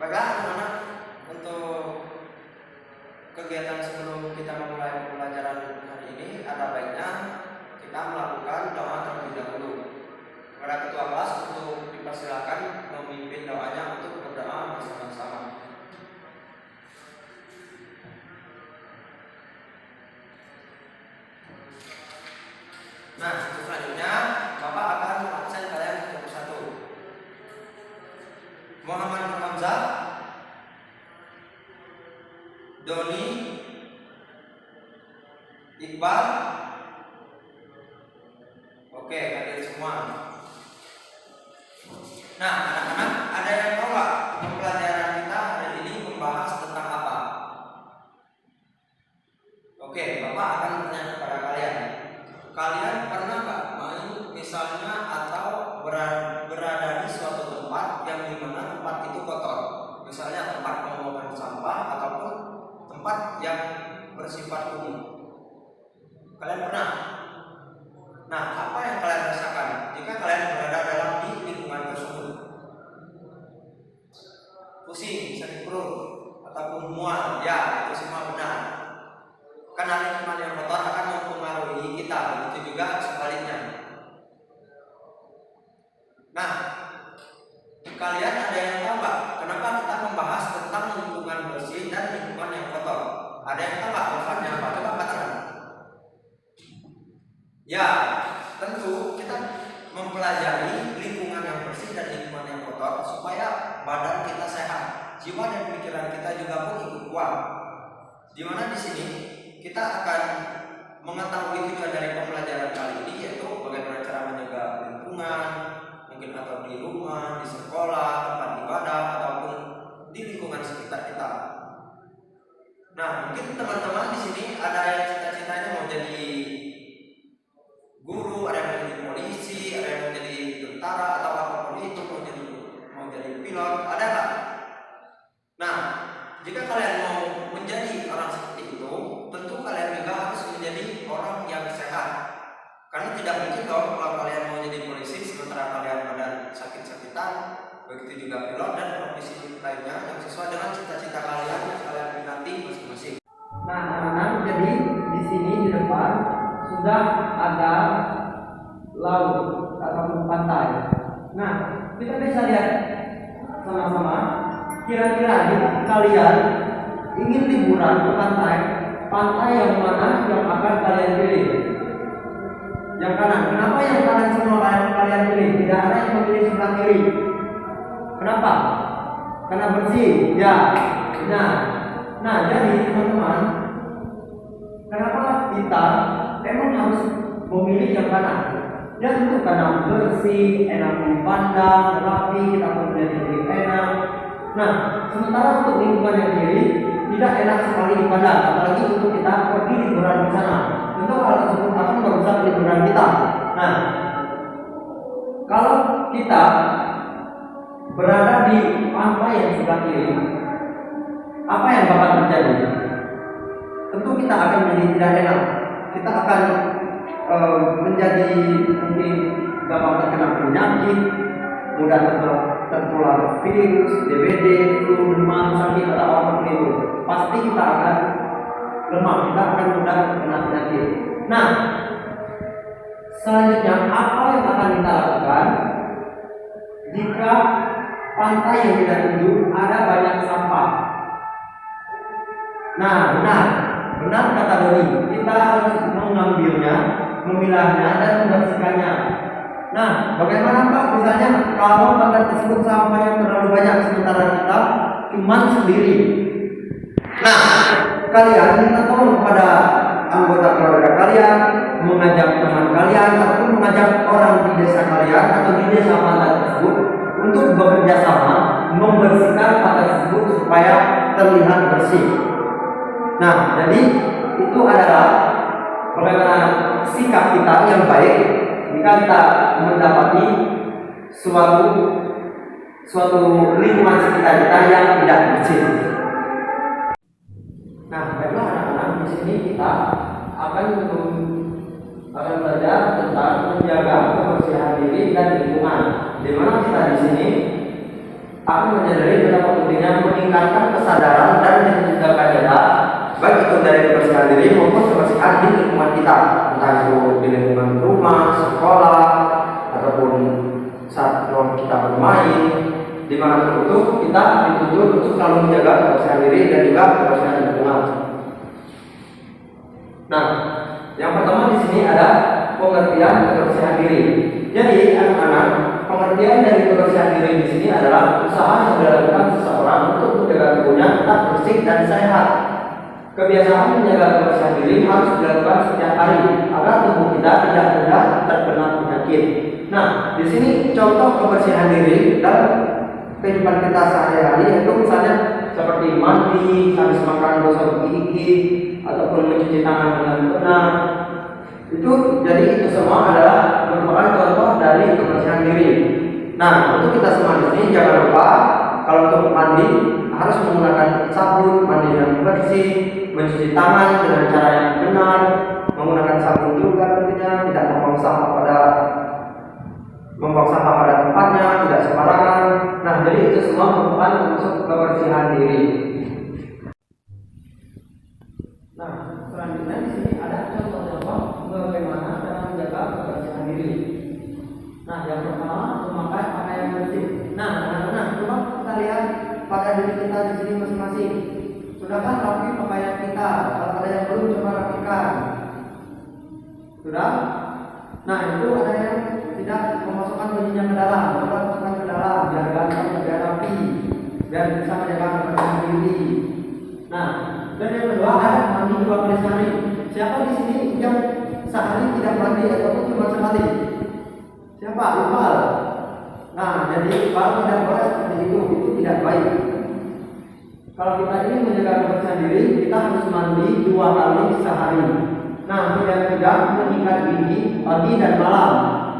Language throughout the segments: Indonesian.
Baiklah anak-anak, untuk kegiatan sebelum kita memulai pembelajaran hari ini, ada baiknya kita melakukan doa terlebih dahulu. Kepada ketua kelas untuk dipersilakan memimpin doanya untuk berdoa bersama-sama. Nah, selanjutnya Bapak akan absen kalian satu persatu. Muhammad Hamzah, Doni, Iqbal. Oke, hadir semua. Nah, anak-anak, ada yang tahu nggak pembelajaran kita hari ini membahas tentang apa? Oke, Bapak akan bertanya kepada kalian. Kalian pernah nggak main misalnya atau berada di suatu tempat yang dimana tempat itu kotor? Misalnya tempat pembuangan sampah ataupun tempat yang bersifat umum. Kalian pernah? Nah, apa yang kalian rasakan jika kalian berada dalam di lingkungan tersebut? Pusing, sakit perut, ataupun mual? Ya, itu semua benar. Karena lingkungan yang kotor akan mempengaruhi kita, begitu juga sebaliknya. Nah, kalian ada yang tahu nggak kenapa kita membahas tentang lingkungan bersih dan lingkungan yang kotor? Ada yang tahu nggak alasannya apa? Coba katakan. Ya, tentu kita mempelajari lingkungan yang bersih dan lingkungan yang kotor supaya badan kita sehat, jiwa dan pikiran kita juga pun ikut kuat. Dimana di sini kita akan mengetahui tujuan dari pembelajaran kali ini, yaitu bagaimana cara menjaga lingkungan, mungkin atau di rumah, di sekolah, tempat ibadah, ataupun di lingkungan sekitar kita. Nah, mungkin teman-teman di sini ada yang cita-citanya mau jadi guru, ada yang mau jadi polisi, ada yang mau jadi tentara atau apapun itu, mau jadi pilot, ada nggak? Nah, jika kalian mau menjadi orang seperti itu, tentu kalian juga harus menjadi orang yang sehat. Karena tidak mungkin dong kalau kalian mau jadi polisi sementara kalian badan sakit-sakitan, begitu juga pilot dan profesi lainnya yang sesuai dengan cita-cita kalian yang kalian minati masing-masing. Nah, anak-anak, jadi di sini di depan sudah ada laut ataupun pantai. Nah, kita bisa lihat sama-sama. Kira-kira kalian ingin liburan ke pantai yang mana yang akan kalian pilih? Yang kanan. Kenapa yang kanan semua kalian pilih? Tidak ada yang memilih sebelah kiri. Kenapa? Karena bersih. Ya. Nah, jadi teman-teman, kenapa kita memang harus memilih yang kanan? Ya tentu karena bersih, enak dipandang, rapi, kita melihat jadi enak. Nah, sementara untuk lingkungan yang kiri tidak enak sekali dipandang, apalagi untuk kita pergi liburan di sana. Tentu hal tersebut akan merusak liburan kita. Nah, kalau kita berada di pantai yang sebelah kiri, apa yang bakal terjadi? Tentu kita akan menjadi tidak enak. Kita akan menjadi mungkin gampang terkena penyakit, mudah tertular virus, DBD, flu, demam, sakit atau apapun itu. Pasti kita akan lemah, kita akan mudah terkena penyakit. Nah, selanjutnya apa yang akan kita lakukan jika pantai yang kita tuju ada banyak sampah? Nah, benar kata Doni, kita harus mengambilnya, memilahnya dan membersihkannya. Nah, bagaimana Pak misalnya kalau pantai tersebut sampahnya terlalu banyak sementara kita cuma sendiri? Nah, kalian minta tolong kepada anggota keluarga kalian, mengajak teman kalian ataupun mengajak orang di desa kalian atau di desa pantai tersebut untuk bekerja sama membersihkan pantai tersebut supaya terlihat bersih. Nah, jadi itu adalah bagaimana sikap kita yang baik jika kita mendapati suatu lingkungan sekitar kita yang tidak bersih. Nah, baiklah anak-anak, di sini kita akan belajar tentang menjaga kebersihan diri dan lingkungan. Di mana kita di sini akan menyadari betapa pentingnya meningkatkan kesadaran dan menjaga kaedah baik itu dari kebersihan diri maupun kebersihan di lingkungan kita, entah itu di lingkungan rumah, sekolah, ataupun saat kita bermain, dimanapun itu kita dituntut untuk selalu menjaga kebersihan diri dan juga kebersihan lingkungan. Nah, yang pertama di sini ada pengertian kebersihan diri. Jadi anak-anak, pengertian dari kebersihan diri di sini adalah usaha yang dilakukan seseorang untuk menjaga tubuhnya tetap bersih dan sehat. Kebiasaan menjaga kebersihan diri harus dilakukan setiap hari agar tubuh kita tidak mudah terkena penyakit. Nah, di sini contoh kebersihan diri dalam kehidupan kita sehari-hari yaitu misalnya seperti mandi, habis makan gosok gigi, ataupun mencuci tangan dengan benar. Jadi itu semua adalah merupakan contoh dari kebersihan diri. Nah, untuk kita semua di sini jangan lupa kalau untuk mandi harus menggunakan sabun, mandi yang bersih, mencuci tangan dengan cara yang benar, menggunakan sabun juga tentunya, tidak membuang sampah pada tempatnya, tidak sembarangan. Nah, jadi itu semua merupakan termasuk kebersihan diri. Nah, selanjutnya di sini ada contoh-contoh bagaimana cara menjaga kebersihan diri. Nah, yang pertama memakai pakaian bersih. Nah, coba kita lihat pada diri kita di sini masing-masing. Sudahkah rapi pakaian kita? Kalau ada yang belum, coba rapikan. Sudah? Nah, itu ada yang tidak memasukkan bajunya ke dalam, coba masukkan ke dalam, biar ganteng, biar rapi, biar bisa menjaga kebersihan diri. Nah, dan yang kedua ada mandi 2 kali sehari. Siapa di sini yang sehari tidak mandi ataupun cuma sekali? Siapa? Lupa. Nah, jadi kalau tidak boleh seperti itu tidak baik. Kalau kita ingin menjaga kebersihan diri, kita harus mandi 2 kali sehari. Nah, yang ketiga menyikat gigi pagi dan malam.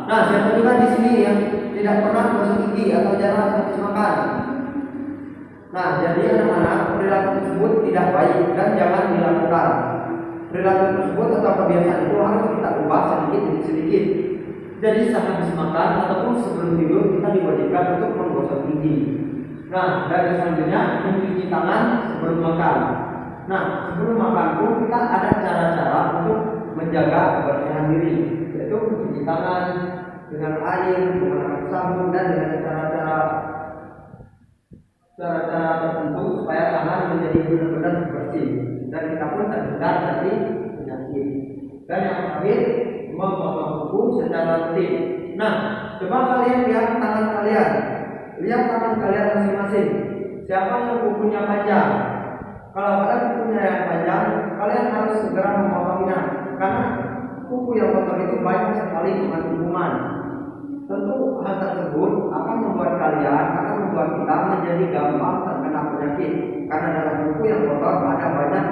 Nah, siapa juga di sini yang tidak pernah gosok gigi atau jarang habis makan? Nah, jadi anak-anak, perilaku tersebut tidak baik dan jangan dilakukan. Perilaku tersebut atau kebiasaan itu harus kita ubah sedikit demi sedikit. Jadi saat habis makan ataupun sebelum tidur kita diwajibkan untuk menggosok gigi. Nah, dan selanjutnya mencuci tangan sebelum makan. Nah, sebelum makan pun kita ada cara-cara untuk menjaga kebersihan diri, yaitu mencuci tangan dengan air, menggunakan sabun dan dengan cara-cara tertentu supaya tangan menjadi benar-benar bersih dan kita pun terhindar dari penyakit. Dan yang terakhir, memotong kuku secara rutin. Nah, coba kalian lihat tangan kalian, lihat tangan kalian masing-masing. Siapa yang kukunya panjang? Kalau kalian kukunya yang panjang, kalian harus segera memotongnya karena kuku yang kotor itu banyak sekali kuman-kuman. Tentu hal tersebut akan membuat kita menjadi gampang terkena penyakit karena dalam kuku yang kotor ada banyak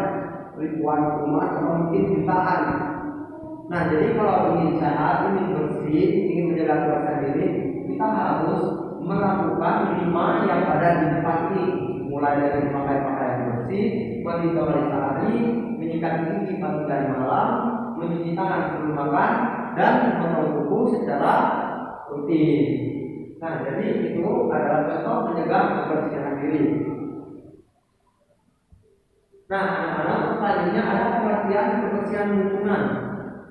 ribuan kuman atau mungkin jutaan. Nah, jadi kalau ingin sehat, ingin bersih, ingin menjaga kebersihan diri, kita harus melakukan 5 yang ada di depan ini, mulai dari memakai pakaian bersih, mandi 2 kali sehari, menyikat gigi pagi dan malam, mencuci tangan sebelum makan, dan memotong kuku secara rutin. Nah, jadi itu adalah contoh menjaga kebersihan diri. Nah, anak-anak, selanjutnya ada pengertian kebersihan lingkungan.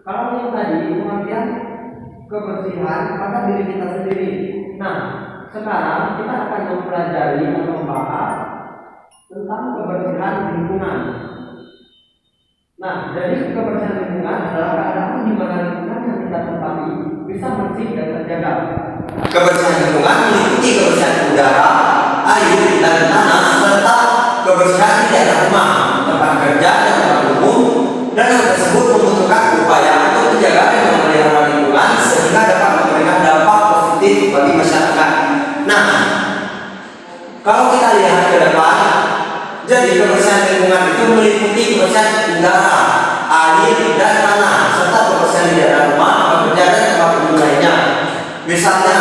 Kalau yang tadi pengertian kebersihan pada diri kita sendiri. Nah, sekarang kita akan mempelajari atau membahas tentang kebersihan lingkungan. Nah, jadi kebersihan lingkungan adalah keadaan di mana lingkungan yang kita tempati bisa bersih dan terjaga. Kebersihan lingkungan meliputi kebersihan udara, air, dan tanah, serta kebersihan di daerah rumah, tempat kerja, dan tempat umum. Dan hal tersebut membutuhkan upaya untuk menjaga dan memelihara lingkungan sehingga dapat memberikan dampak positif bagi masyarakat. Nah, kalau kita lihat ke depan, jadi kebersihan lingkungan itu meliputi kebersihan udara, air, dan tanah, serta kebersihan di daerah rumah, tempat kerja, dan tempat umum lainnya. Misalnya,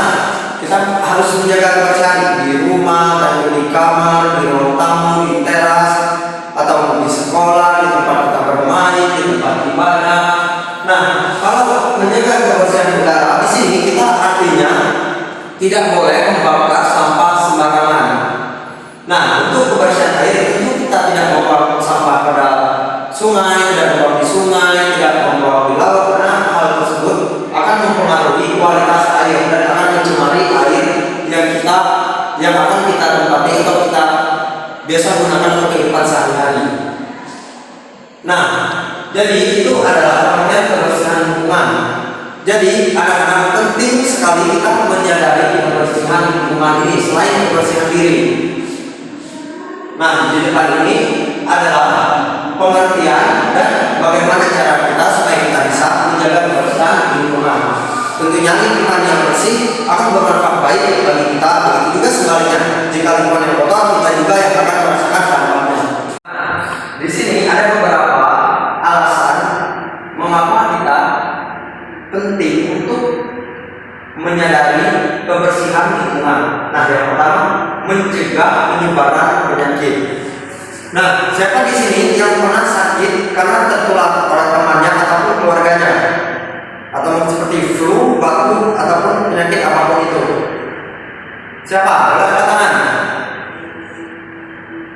kita harus menjaga kebersihan di rumah, di kamar, di ruang tamu, di teras, atau di sekolah, di tempat kita bermain, di tempat ibadah. Nah, kalau menjaga kebersihan udara di sini kita artinya tidak boleh membakar sampah sembarangan. biasa gunakan untuk kehidupan sehari-hari. Nah, jadi itu adalah pengertian kebersihan lingkungan. Jadi anak-anak penting sekali kita menyadari kebersihan lingkungan ini selain kebersihan diri. Nah, di depan ini adalah pengertian dan bagaimana cara kita supaya kita bisa menjaga kebersihan lingkungan. Tentunya lingkungan yang bersih akan bermanfaat baik bagi kita, begitu juga sebaliknya. Jika lingkungan yang kotor, kita juga yang akan merasakan dampaknya. Di sini ada beberapa alasan mengapa kita penting untuk menyadari kebersihan lingkungan. Nah, yang pertama, mencegah penyebaran penyakit. Nah, siapa di sini yang pernah sakit karena tertular oleh temannya ataupun keluarganya, atau seperti flu, batuk, ataupun penyakit apapun itu? Siapa? Boleh angkat tangan.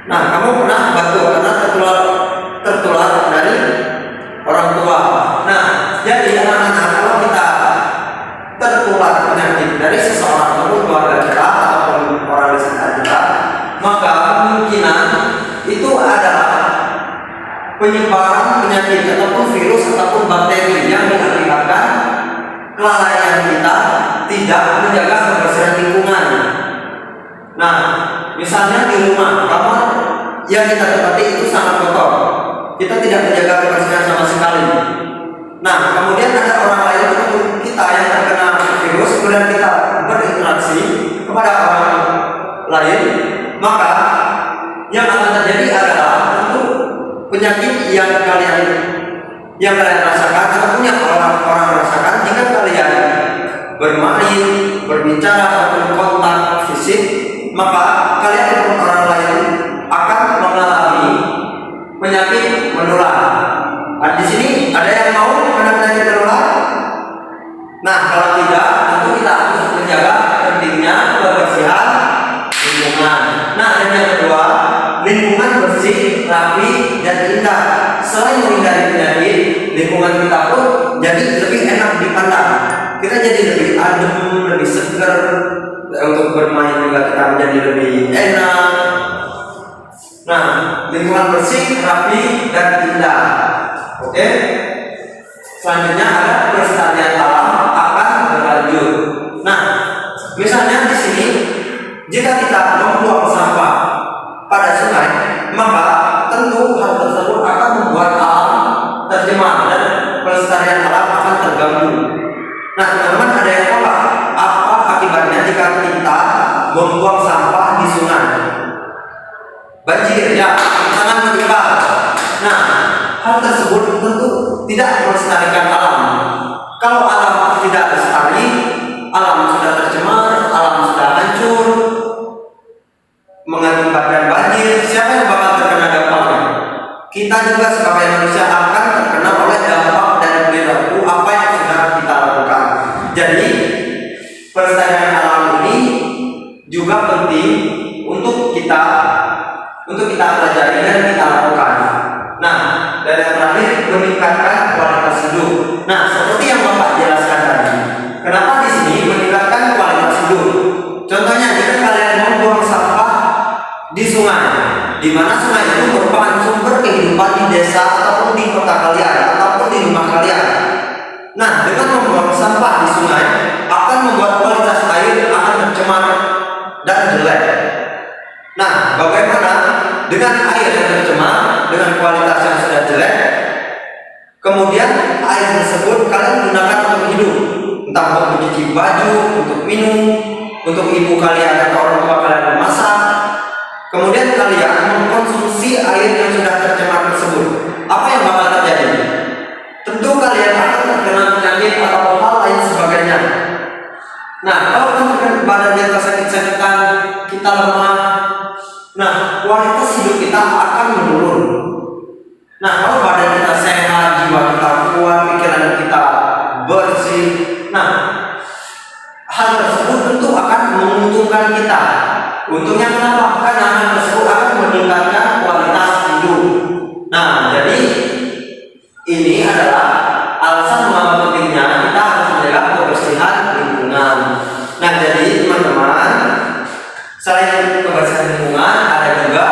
Nah, kamu pernah batuk karena tertular dari orang tua. Nah, jadi anak-anak, kalau kita tertular penyakit dari seseorang ataupun keluarga kita ataupun orang di sekitar kita, maka kemungkinan itu adalah penyebaran penyakit ataupun virus ataupun bakteri yang mengakibatkan kelalaian kita tidak menjaga kebersihan lingkungan. Nah, misalnya di rumah, kamar yang kita tempati itu sangat kotor, kita tidak menjaga kebersihan sama sekali. Nah, kemudian ada orang lain ataupun kita yang terkena virus, kemudian kita berinteraksi kepada orang lain, maka yang akan terjadi adalah tentu penyakit yang kalian rasakan ataupun yang orang rasakan jika kalian bermain, berbicara ataupun kontak fisik, maka kalian ataupun orang lain akan mengalami penyakit menular. Nah, di sini ada yang mau kena penyakit menular? Nah, kalau tidak, tentu kita harus menjaga pentingnya kebersihan lingkungan. Nah, dan yang kedua, lingkungan bersih, rapi, dan indah. Selain menghindari penyakit, lingkungan kita pun jadi lebih enak dipandang. Kita jadi lebih adem, lebih segar. Untuk bermain juga kita menjadi lebih enak. Nah, lingkungan bersih, rapi, dan indah. Oke. Selanjutnya ada pelestarian alam akan berlanjut. Nah, misalnya di sini, jika kita membuang sampah pada sungai, maka tentu hal tersebut akan membuat alam tercemar dan pelestarian alam akan terganggu. Nah, teman-teman, ada yang tahu apa akibatnya jika kita membuang sampah di sungai? Banjir, ya, sangat menyebar. Nah, hal tersebut tentu tidak melestarikan alam. Kalau alam tidak lestari, alam sudah tercemar, alam sudah hancur, mengakibatkan banjir, siapa yang bakal terkena dampaknya? Kita juga sebagai manusia akan terkena oleh dampak dari perilaku apa yang sudah kita lakukan. Jadi, pelestarian alam ini juga penting untuk kita pelajari dan kita lakukan. Nah, dan yang terakhir, meningkatkan kualitas hidup. Nah, seperti yang Bapak jelaskan tadi, kenapa di sini meningkatkan kualitas hidup? Contohnya, jika kalian membuang sampah di sungai, di mana sungai itu merupakan sumber kehidupan di desa ataupun di kota kalian ataupun di rumah kalian. Nah, dengan membuang sampah di sungai akan membuat kualitas air akan tercemar dan jelek. Nah, bagaimana dengan air yang tercemar, dengan kualitas yang sudah jelek, kemudian air tersebut kalian gunakan untuk hidup, entah untuk mencuci baju, untuk minum, untuk ibu kalian atau orang tua kalian memasak. Kemudian kalian mengkonsumsi air yang sudah tercemar tersebut. Apa yang bakal terjadi? Tentu kalian akan terkena penyakit atau hal lain sebagainya. Nah, kalau badan kita sakit-sakitan, kita lemah, nah, kualitas hidup kita akan menurun. Nah, kalau badan kita sehat, jiwa kita kuat, pikiran kita bersih, nah, hal tersebut tentu akan menguntungkan kita. Untungnya kenapa? Karena hal tersebut akan meningkatkan kualitas hidup. Nah, jadi ini adalah alasan mengapa pentingnya kita harus menjaga kebersihan lingkungan. Nah, jadi teman-teman, selain kebersihan lingkungan, ada juga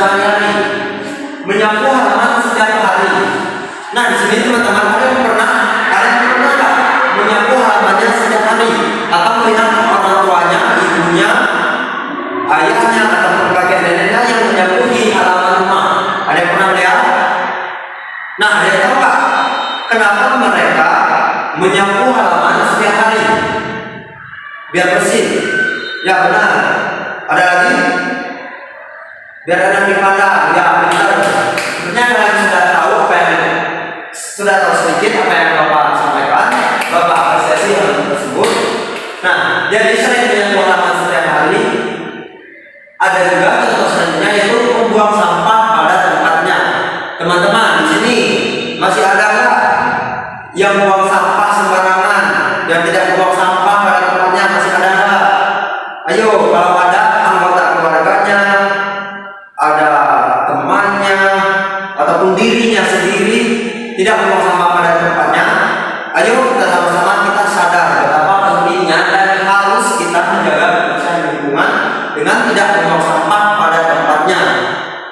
sehari-hari, menyapu halaman setiap hari. Nah, di sini teman-teman, kalian pernah nggak menyapu halamannya setiap hari atau melihat orang tuanya, ibunya, ayahnya ataupun kakek neneknya yang menyapu di halaman rumah? Ada yang pernah lihat? Nah, ada yang tahu nggak kenapa mereka menyapu halaman setiap hari? Biar bersih. Ya benar. Ada lagi? Biar enak dipandang. Ya benar. Sebenarnya kalian sudah tahu sedikit apa yang Bapak sampaikan. Bapak apresiasi hal tersebut. Nah, jadi selain menyapu halaman setiap hari, ada juga contoh selanjutnya yaitu membuang sampah pada tempatnya. Teman-teman, di sini masih ada nggak yang buang sampah sembarangan, yang tidak buang sampah pada tempatnya? Masih ada nggak? Ayo, kalau ada anggota keluarganya, ada temannya, ataupun dirinya sendiri tidak membuang sampah pada tempatnya, ayo kita sama-sama kita sadar betapa pentingnya dan harus kita menjaga kebersihan lingkungan dengan tidak membuang sampah pada tempatnya.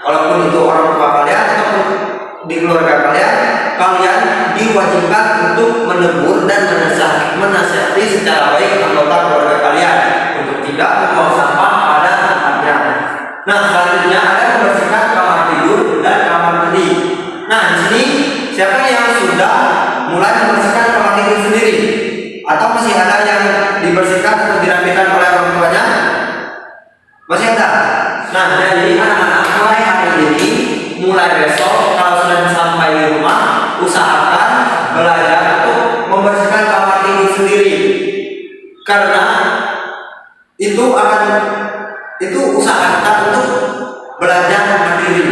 Kalaupun itu orang tua kalian ataupun di keluarga kalian, kalian diwajibkan untuk menegur dan menasihati secara baik anggota keluarga kalian untuk tidak membuang sampah pada tempatnya. Nah, selanjutnya ada membersihkan kamar tidur dan kamar mandi. Nah, di sini siapa yang sudah mulai membersihkan kamar tidur sendiri? Atau masih ada yang dibersihkan atau dirapikan oleh orang tuanya? Masih ada. Nah, jadi anak-anak mulai hari ini, mulai besok, kalau sudah sampai di rumah, usahakan belajar untuk membersihkan kamar tidur sendiri. Karena itu usaha kita untuk belajar mandiri.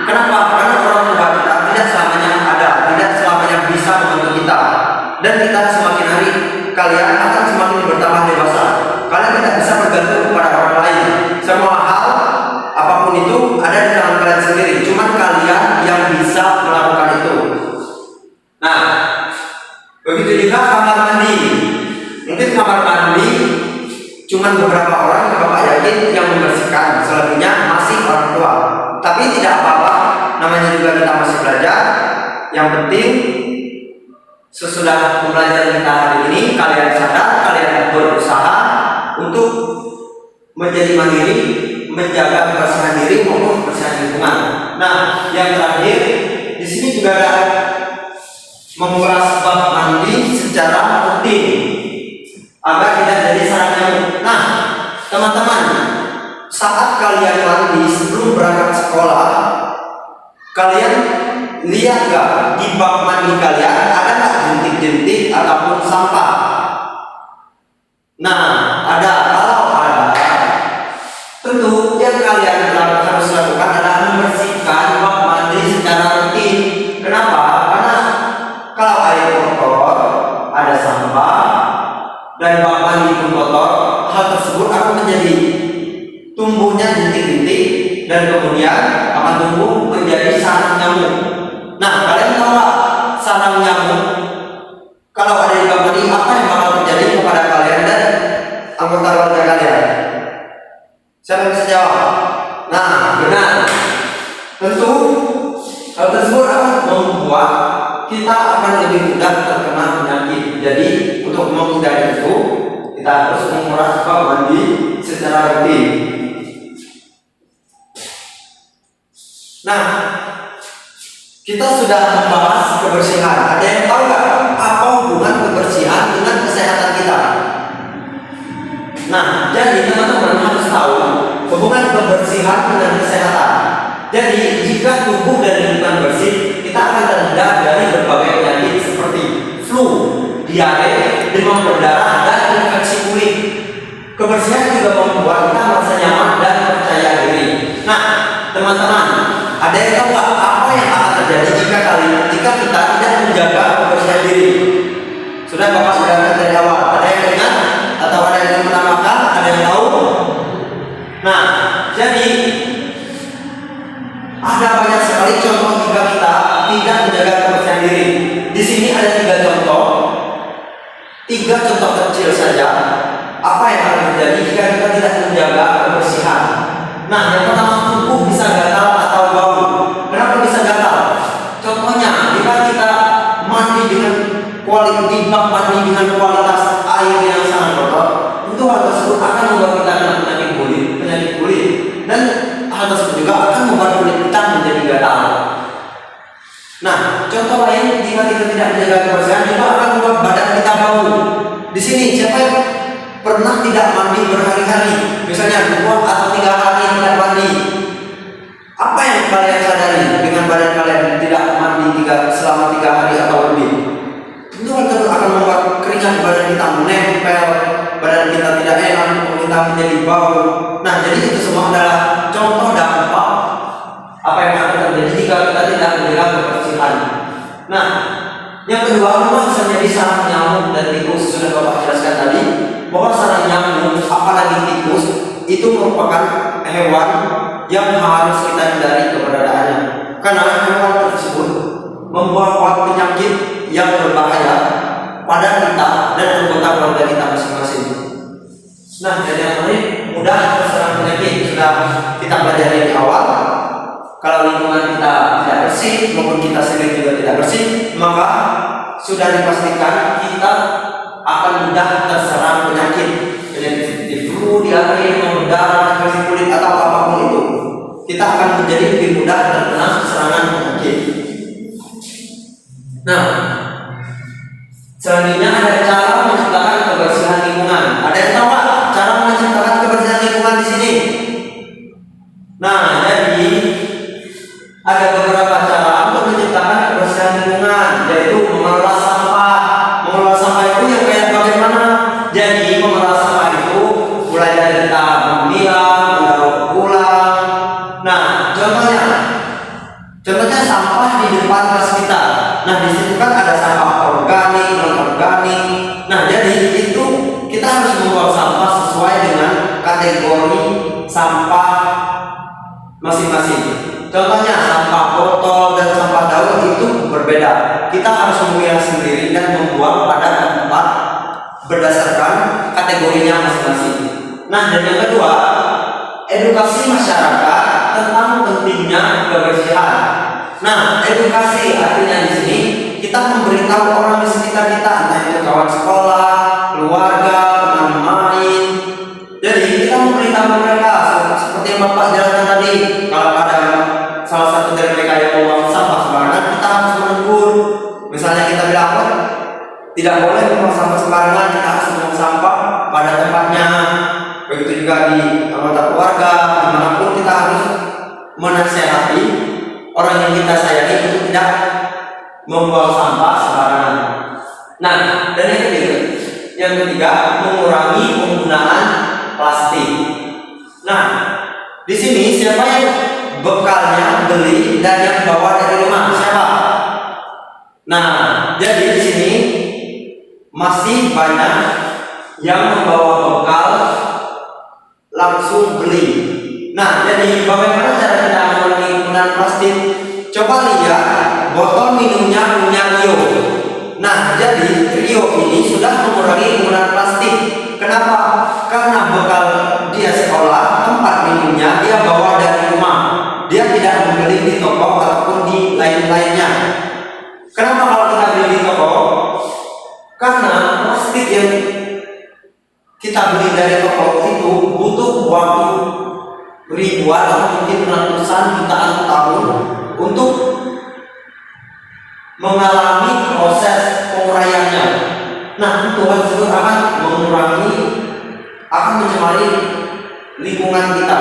Kenapa? Karena orang tua kita tidak selamanya ada, tidak selamanya bisa membantu kita. Dan kita semakin hari kalian akan semakin bertambah dewasa. Kalian tidak bisa bergantung kepada orang lain. Semua hal apapun itu ada di tangan kalian sendiri. Cuman kalian yang bisa melakukan itu. Nah, begitu juga kamar mandi. Mungkin kamar mandi cuman beberapa orang yang Bapak yakin yang membersihkan, selebihnya masih orang tua. Tapi tidak apa-apa, namanya juga kita masih belajar. Yang penting sesudah pembelajaran kita hari ini, kalian sadar, kalian berusaha untuk menjadi mandiri, menjaga kebersihan diri maupun kebersihan lingkungan. Nah, yang terakhir di sini juga ada menguras bak mandi secara rutin agar tidak jadi sarang nyamuk. Nah, teman-teman, saat kalian mandi sebelum berangkat sekolah, kalian lihat nggak di bak mandi kalian ada nggak jentik-jentik ataupun sampah? Nah, ada. Kalau ada, tentu yang kalian harus lakukan adalah membersihkan bak mandi secara rutin. Kenapa? Karena kalau air kotor, ada sampah, dan bak mandi pun kotor, hal tersebut akan menjadi tumbuhnya jentik-jentik dan kemudian akan tumbuh menjadi sarang nyamuk. Nah, kalian tahu nggak sarang nyamuk kalau ada di bak mandi apa yang bakal terjadi kepada kalian dan anggota keluarga kalian? Siapa yang bisa jawab? Nah, benar. Tentu hal tersebut akan membuat kita akan lebih mudah terkena penyakit. Jadi untuk menghindari itu, kita harus menguras bak mandi secara rutin. Nah, kita sudah membahas kebersihan. Ada yang tahu nggak apa hubungan kebersihan dengan kesehatan kita? Nah, jadi teman-teman harus tahu hubungan kebersihan dengan kesehatan. Jadi jika tubuh dan lingkungan bersih, kita akan terhindar dari berbagai penyakit seperti flu, diare, demam berdarah, dan infeksi kulit. Kebersihan juga membuat kita merasa nyaman dan percaya diri. Nah, teman-teman, ada yang tahu nggak apa yang akan terjadi jika kita tidak menjaga kebersihan diri? Sudah Bapak sudah dari awal. Ada yang ingat atau ada yang menambahkan? Ada yang tahu? Nah, jadi ada banyak sekali contoh jika kita tidak menjaga kebersihan diri. Di sini ada 3 contoh. 3 contoh kecil saja. Apa yang akan terjadi jika kita tidak menjaga kebersihan? Nah, yang pertama, tubuh bisa gatal contoh lain, jika kita tidak menjaga kebersihan juga akan membuat badan kita bau. Di sini siapa yang pernah tidak mandi berhari-hari? Misalnya 2 atau 3 hari tidak mandi. Apa yang kalian sadari dengan badan kalian tidak mandi selama 3 hari atau lebih? Itu akan membuat keringat badan kita menempel, badan kita tidak enak, kita menjadi bau. Nah, jadi itu semua adalah contoh dampak apa yang akan terjadi jika kita tidak menjaga kebersihan. Nah, yang kedua, memang bisa menjadi sarang nyamuk dan tikus. Sudah Bapak jelaskan tadi bahwa sarang nyamuk, apalagi tikus, itu merupakan hewan yang harus kita hindari keberadaannya, karena hewan tersebut membawa penyakit yang berbahaya pada kita dan anggota keluarga kita masing-masing. Nah, jadi yang ini mudah terserang penyakit sudah kita pelajari di awal. Kalau lingkungan kita tidak bersih maupun kita sendiri juga tidak bersih, maka sudah dipastikan kita akan mudah terserang penyakit seperti flu, diare, darah, infeksi kulit atau apapun itu. Kita akan menjadi lebih mudah terkena serangan penyakit. Nah, selanjutnya ada cara menciptakan kebersihan lingkungan. Ada yang tahu nggak cara menciptakan kebersihan lingkungan di sini? Nah, jadi ada beberapa cara untuk menciptakan kebersihan lingkungan, yaitu mengelola sampah. Mengelola sampah itu yang kayak bagaimana? Jadi mengelola sampah itu mulai dari kita memilah, mendaur ulang. Nah, contohnya sampah di depan kelas kita. Nah, di situ kan ada sampah organik, non organik. Nah, jadi itu kita harus membuang sampah sesuai dengan kategori sampah masing-masing. Contohnya sampah botol dan sampah daun itu berbeda. Kita harus memilah sendiri dan membuang pada tempat berdasarkan kategorinya masing-masing. Nah, dan yang kedua, edukasi masyarakat tentang pentingnya kebersihan. Nah, edukasi artinya di sini kita memberitahu orang di sekitar kita, entah itu kawan sekolah, keluarga, teman main. Jadi kita memberitahu mereka seperti yang Bapak jelaskan tadi. Kalau ada salah satu dari mereka yang membuang sampah sembarangan, kita harus menegur. Misalnya kita bilang, tidak boleh membuang sampah sembarangan, kita harus membuang sampah pada tempatnya. Begitu juga di anggota keluarga, dimanapun kita harus menasihati orang yang kita sayangi untuk tidak membuang sampah sembarangan. Nah, dan yang ketiga, mengurangi penggunaan plastik. Nah, di sini siapa yang bekalnya beli dan yang bawa dari rumah? Siapa? Nah, jadi di sini masih banyak yang membawa bekal langsung beli. Nah, jadi bagaimana cara kita mengurangi penggunaan plastik? Coba lihat botol minumnya punya Rio. Nah, jadi Rio ini sudah mengurangi penggunaan plastik. Kenapa? Karena bekal dia sekolah, tempat minumnya dia bawa dari rumah. Dia tidak membeli di toko ataupun di lain-lainnya. Kenapa kalau kita beli di toko? Karena plastik yang kita beli dari toko itu butuh waktu ribuan atau mungkin ratusan jutaan tahun untuk mengalami proses penguraiannya. Nah, itu akan mengurangi, akan mencemari lingkungan kita.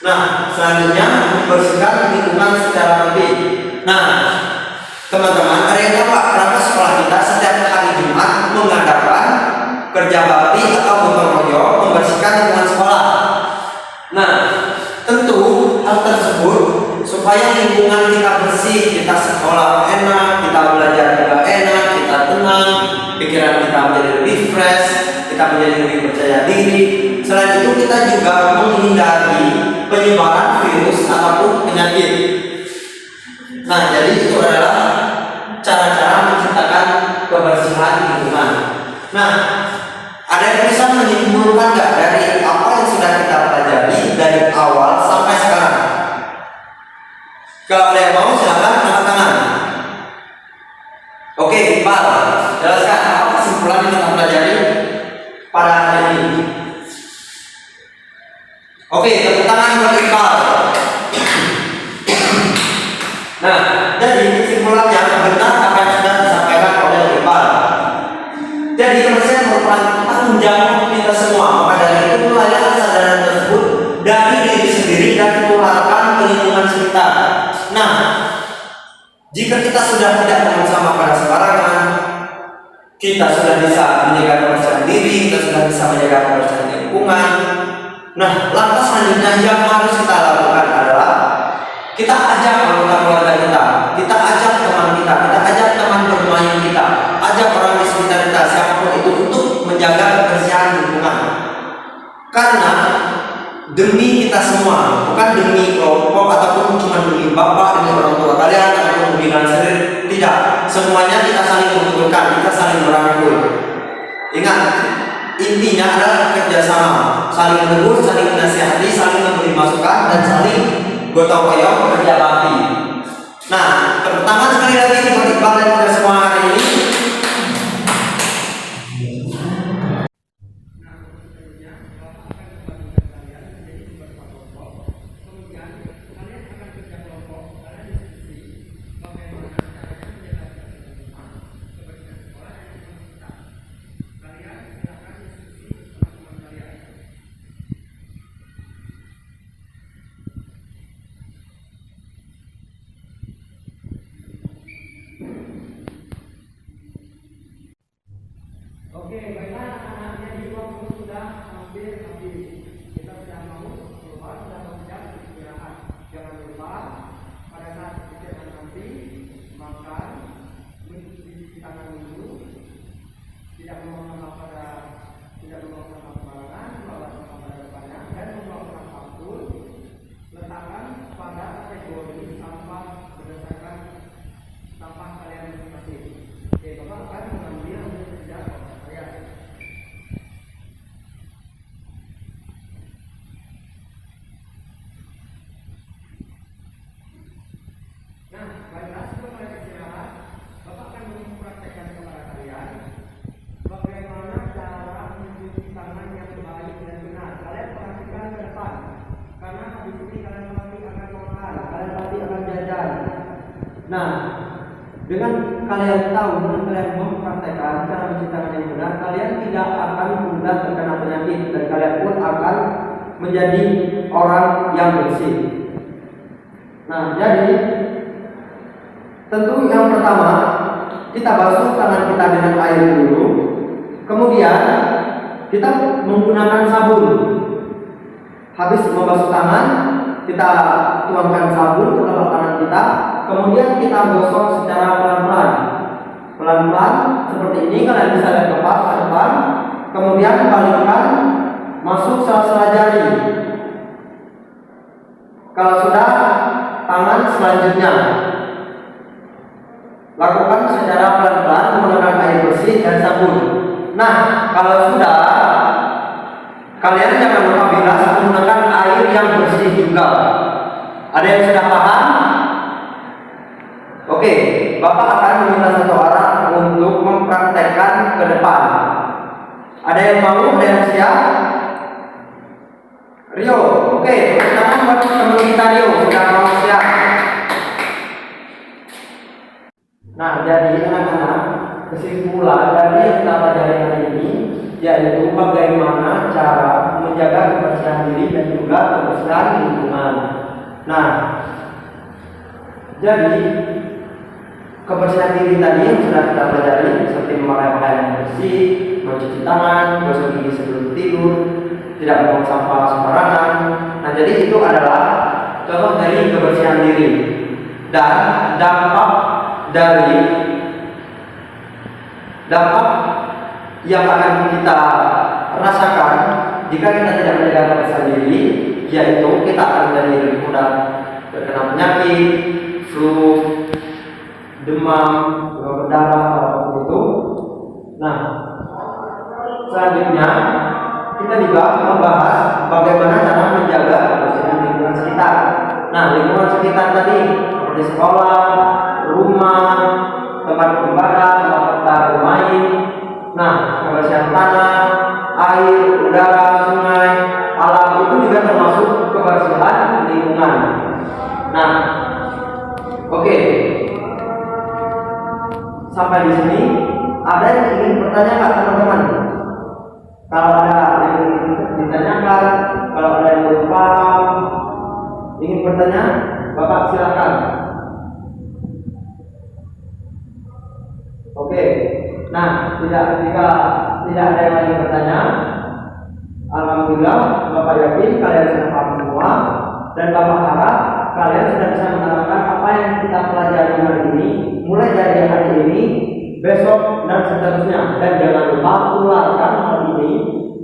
Nah, selanjutnya membersihkan lingkungan secara lebih. Nah, teman-teman, ada yang tahu kenapa sekolah kita setiap hari Jumat mengadakan kerja bakti atau gotong royong membersihkan lingkungan sekolah? Nah, tentu hal tersebut supaya lingkungan kita bersih, kita sekolah enak, kita belajar juga enak, kita tenang, pikiran kita menjadi lebih fresh, kita menjadi lebih percaya diri. Selain itu kita juga menghindari penyebaran virus ataupun penyakit. Nah, jadi itu adalah cara-cara menciptakan kebersihan lingkungan. Nah, ada yang bisa menyimpulkan nggak dari apa yang sudah kita pelajari dari awal sampai sekarang? Kalau ada yang mau silakan angkat tangan. Oke, Iqbal, jelaskan apa kesimpulan yang kita pelajari pada hari ini. Oke, tepuk tangan buat Iqbal. Nah, jadi benar apa yang sudah disampaikan oleh Iqbal. Jadi kebersihan merupakan tanggung jawab kita semua. Maka dari itu mulailah kesadaran tersebut dari diri sendiri dan tularkan ke lingkungan sekitar. Nah, jika kita sudah tidak buang sampah pada sembarangan, kita sudah bisa menjaga kebersihan diri, kita sudah bisa menjaga kebersihan lingkungan. Nah, langkah selanjutnya yang harus kita lakukan adalah kita ajak anggota keluarga kita ajak teman kita ajak teman bermain kita, ajak orang di sekitar kita, siapapun itu, untuk menjaga kebersihan lingkungan. Karena demi kita semua, bukan demi kelompok ataupun cuma demi bapak, demi orang tua kalian ataupun demi kalian sendiri. Tidak, semuanya kita saling membutuhkan, kita saling merangkul. Ingat, intinya adalah kerjasama, saling menegur, saling menasihati, saling memberi masukan, dan saling gotong royong kerja bakti. Nah, tepuk tangan sekali lagi buat Iqbal dan kita semua hari ini. Oke, baiklah anak-anak, jadi waktu sudah hampir habis. Kita sudah mau keluar, sudah mau jam istirahat. Jangan lupa pada saat istirahat nanti makan, mencuci tangan dulu, tidak membuang sampah sembarangan, membawa sampah pada depannya, dan membawa sampah pun letakkan pada kategori sampah berdasarkan sampah kalian masing-masing. Oke, Bapak akan mengambil hasil kerja kalian. Nah, baiklah, sebelum kalian istirahat, Bapak akan mempraktekkan kepada kalian bagaimana cara mencuci tangan yang baik dan benar. Kalian perhatikan ke depan, karena habis ini kalian pasti akan makan, kalian pasti akan jajan. Nah, dengan kalian tahu, dengan kalian mempraktekkan cara mencuci tangan yang benar, kalian tidak akan mudah terkena penyakit dan kalian pun akan menjadi orang yang bersih. Nah, jadi tentu yang pertama kita basuh tangan kita dengan air dulu, kemudian kita menggunakan sabun. Habis membasuh tangan, kita tuangkan sabun ke telapak tangan kita, kemudian kita gosok secara pelan-pelan. Pelan-pelan seperti ini, kalian bisa lihat ke depan, kemudian balikkan masuk sela-sela jari. Kalau sudah, tangan selanjutnya lakukan secara pelan-pelan menggunakan air bersih dan sabun. Nah, kalau sudah, kalian jangan lupa bilas menggunakan air yang bersih juga. Ada yang sudah paham? Oke, Bapak akan meminta satu orang untuk mempraktekkan ke depan. Ada yang mau? Ada yang siap? Rio, oke, tangan buat teman kita Rio, sudah mau siap. Nah, jadi anak-anak, kesimpulan dari yang kita pelajari hari ini yaitu bagaimana cara menjaga kebersihan diri dan juga kebersihan lingkungan. Nah, jadi kebersihan diri tadi yang sudah kita pelajari seperti memakai pakaian yang bersih, mencuci tangan, gosok gigi sebelum tidur, tidak membuang sampah sembarangan. Nah, jadi itu adalah contoh dari kebersihan diri dan dampak yang akan kita rasakan jika kita tidak menjaga kebersihan diri, yaitu kita akan menjadi lebih mudah terkena penyakit, flu, demam, berdarah atau itu. Nah, selanjutnya kita juga membahas bagaimana cara menjaga kebersihan lingkungan sekitar. Nah, lingkungan sekitar tadi seperti sekolah, rumah, tempat beribadah, tempat kita bermain. Nah, kebersihan tanah, air, udara, sungai, alam itu juga termasuk kebersihan lingkungan. Nah, oke. sampai di sini ada yang ingin bertanya nggak teman-teman? Kalau ada yang ingin ditanyakan, kalau ada yang belum paham, ingin bertanya, Bapak silakan. Oke, nah jika tidak ada yang lagi bertanya, alhamdulillah Bapak yakin kalian sudah paham semua, dan Bapak harap kalian sudah bisa menerapkan apa yang kita pelajari hari ini, mulai dari hari ini, besok dan seterusnya. Dan jangan lupa tularkan hal ini,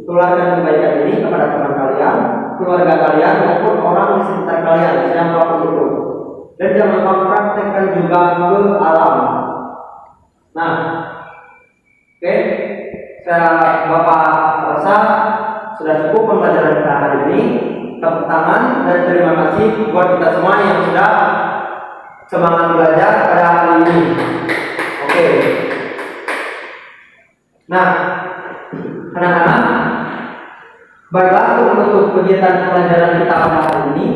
tularkan kebaikan ini kepada teman kalian, keluarga kalian maupun orang di sekitar kalian, siapapun itu. Dan jangan lupa praktekkan juga ke alam. Nah, oke, Bapak rasa sudah cukup pembelajaran kita hari ini. Tepuk tangan dan terima kasih buat kita semua yang sudah semangat belajar pada hari ini. Oke. Nah, anak-anak, baiklah untuk kegiatan pelajaran kita pada hari ini,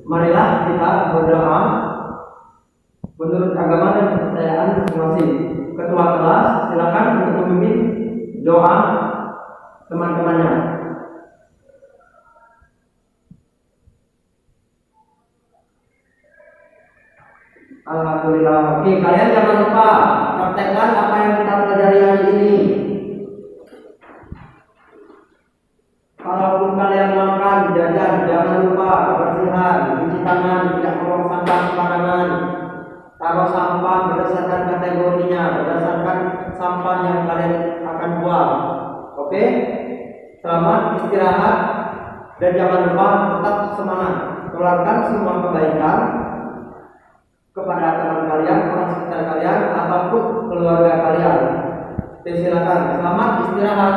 marilah kita berdoa menurut agama dan kepercayaan masing-masing. Ketua kelas silakan untuk memimpin doa teman-temannya. Alhamdulillah. Oke, kalian jangan lupa praktekkan apa yang kita pelajari hari ini. Kalaupun kalian makan, jajan, jangan lupa kebersihan, cuci tangan, tidak buang sampah sembarangan, taruh sampah berdasarkan kategorinya, berdasarkan sampah yang kalian akan buang. Oke, selamat istirahat dan jangan lupa tetap semangat. Tularkan semua kebaikan kepada teman kalian, orang sekitar kalian, ataupun keluarga kalian. Silakan, selamat istirahat.